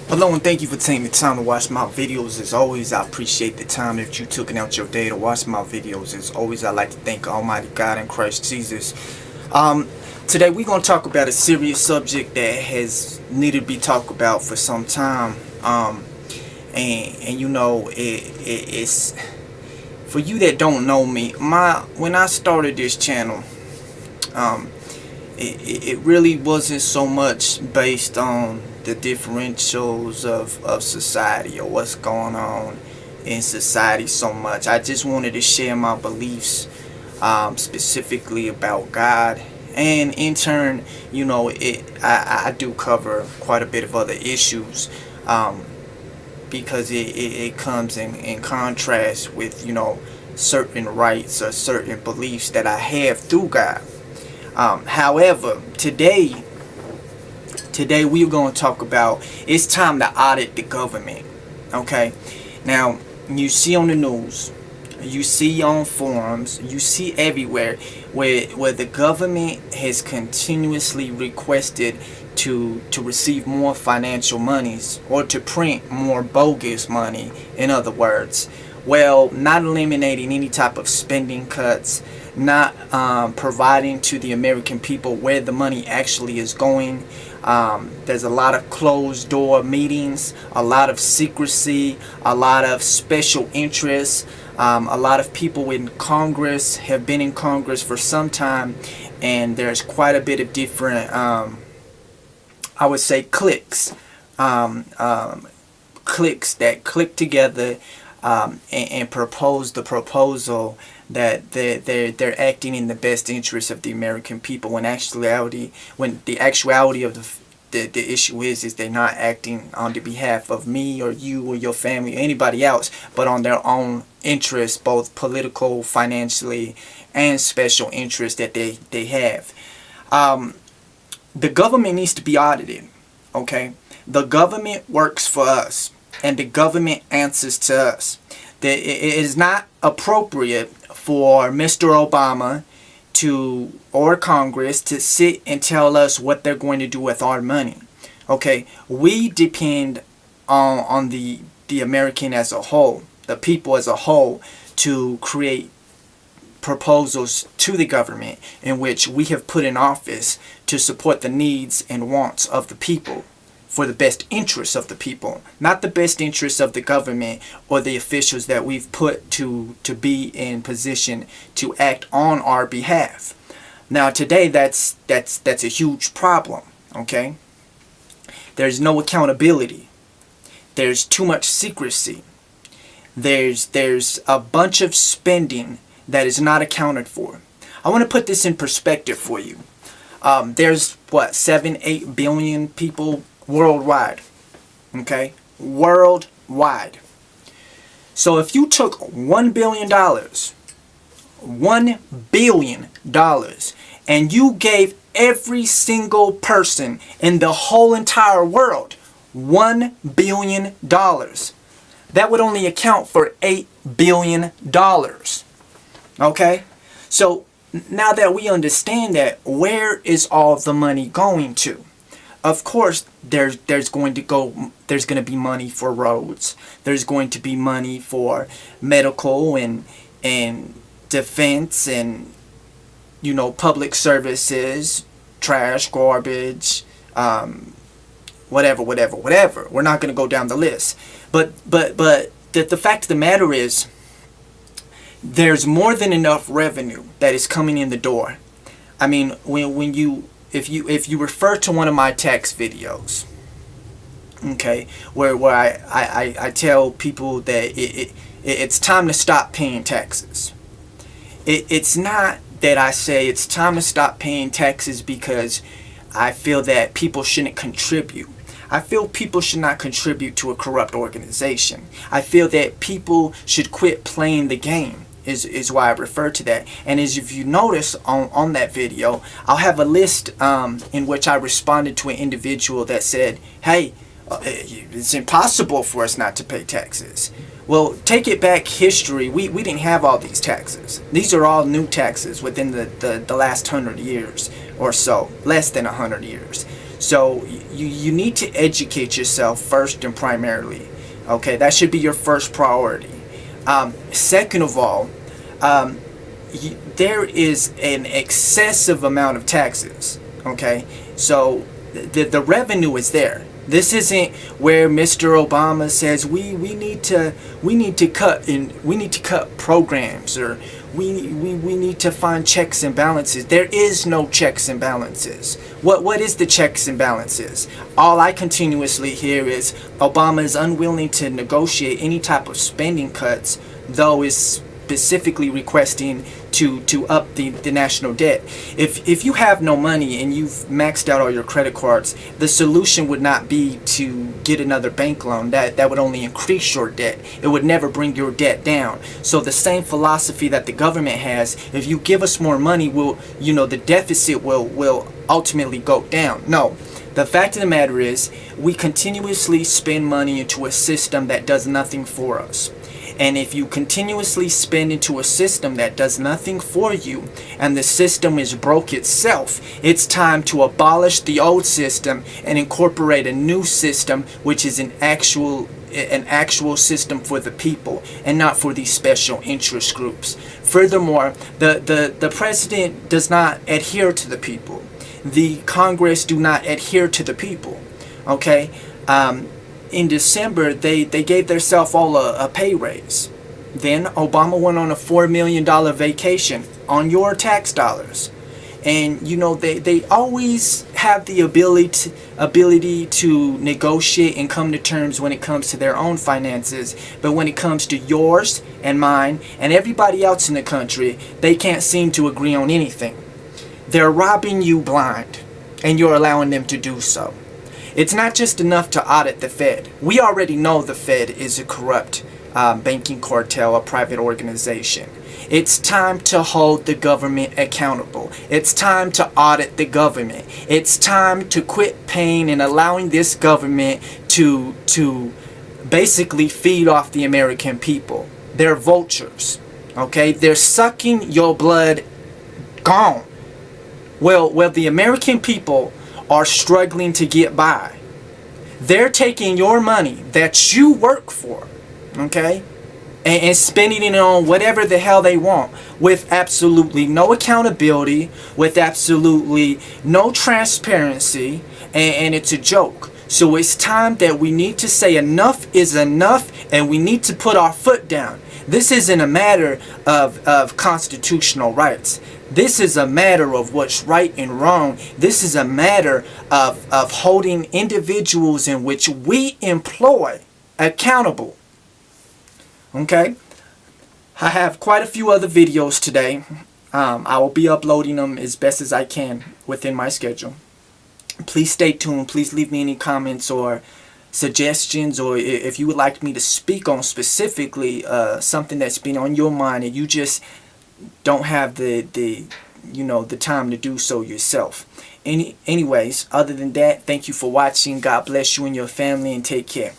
Hello and thank you for taking the time to watch my videos. As always, I appreciate the time that you took out your day to watch my videos. As always, I'd like to thank Almighty God and Christ Jesus. Today we're going to talk about a serious subject that has needed to be talked about for some time. And you know, it's for you that don't know me. When I started this channel, it really wasn't so much based on the differentials of society or what's going on in society so much. I just wanted to share my beliefs, specifically about God, and in turn, you know, I do cover quite a bit of other issues, because it comes in contrast with, you know, certain rights or certain beliefs that I have through God. However, today we're going to talk about, it's time to audit the government. Okay, now you see on the news, you see on forums, you see everywhere where the government has continuously requested to receive more financial monies, or to print more bogus money, in other words. Well, not eliminating any type of spending cuts, not providing to the American people where the money actually is going. There's a lot of closed door meetings, a lot of secrecy, a lot of special interests. A lot of people in Congress have been in Congress for some time, and there's quite a bit of different, I would say, cliques that click together and propose the proposal that they're acting in the best interest of the American people, when the actuality of the issue is they're not acting on the behalf of me or you or your family or anybody else, but on their own interests, both political, financially, and special interests that they have. The government needs to be audited. Okay, the government works for us, and the government answers to us. It is not appropriate for Mr. Obama or Congress to sit and tell us what they're going to do with our money. Okay, we depend on the American as a whole, the people as a whole, to create proposals to the government in which we have put in office to support the needs and wants of the people, for the best interests of the people, not the best interests of the government or the officials that we've put to be in position to act on our behalf. Now today that's a huge problem. Okay, there's no accountability, there's too much secrecy, there's a bunch of spending that is not accounted for. I want to put this in perspective for you. There's what, 7-8 billion people worldwide. Okay, worldwide. So if you took $1 billion, and you gave every single person in the whole entire world $1 billion, that would only account for $8 billion. Okay, so now that we understand that, where is all the money going to? Of course, there's going to be money for roads. There's going to be money for medical and defense and, you know, public services, trash, garbage, whatever. We're not going to go down the list. But the fact of the matter is, there's more than enough revenue that is coming in the door. I mean, if you refer to one of my tax videos, okay, where I tell people that it's time to stop paying taxes. It's not that I say it's time to stop paying taxes because I feel that people shouldn't contribute. I feel people should not contribute to a corrupt organization. I feel that people should quit playing the game. Is why I refer to that. And as if you notice on that video, I'll have a list in which I responded to an individual that said, hey, it's impossible for us not to pay taxes. Well, take it back history. We didn't have all these taxes. These are all new taxes within the last 100 years or so, less than 100 years. So you need to educate yourself first and primarily. Okay, that should be your first priority. Second of all, there is an excessive amount of taxes. Okay, so the revenue is there. This isn't where Mr. Obama says we need to cut programs, or we need to find checks and balances. There is no checks and balances. What is the checks and balances? All I continuously hear is Obama is unwilling to negotiate any type of spending cuts, though is specifically requesting to up the national debt. If you have no money and you've maxed out all your credit cards, the solution would not be to get another bank loan. That would only increase your debt. It would never bring your debt down. So the same philosophy that the government has, if you give us more money, the deficit will ultimately go down. No. The fact of the matter is, we continuously spend money into a system that does nothing for us. And if you continuously spend into a system that does nothing for you, and the system is broke itself, it's time to abolish the old system and incorporate a new system, which is an actual system for the people and not for these special interest groups. Furthermore, the president does not adhere to the people. The Congress do not adhere to the people. Okay? In December, they gave themselves all a pay raise. Then Obama went on a $4 million vacation on your tax dollars. And they always have the ability to negotiate and come to terms when it comes to their own finances. But when it comes to yours and mine and everybody else in the country, they can't seem to agree on anything. They're robbing you blind, and you're allowing them to do so. It's not just enough to audit the Fed. We already know the Fed is a corrupt banking cartel, a private organization. It's time to hold the government accountable. It's time to audit the government. It's time to quit paying and allowing this government to basically feed off the American people. They're vultures. Okay? They're sucking your blood. Gone. Well, the American people are struggling to get by. They're taking your money that you work for, okay, and spending it on whatever the hell they want, with absolutely no accountability, with absolutely no transparency, and it's a joke. So it's time that we need to say enough is enough, and we need to put our foot down. This isn't a matter of constitutional rights. This is a matter of what's right and wrong. This is a matter of holding individuals in which we employ accountable. Okay? I have quite a few other videos today. I will be uploading them as best as I can within my schedule. Please stay tuned. Please leave me any comments or suggestions, or if you would like me to speak on specifically something that's been on your mind and you just don't have the time to do so yourself. Anyways, other than that, thank you for watching. God bless you and your family, and take care.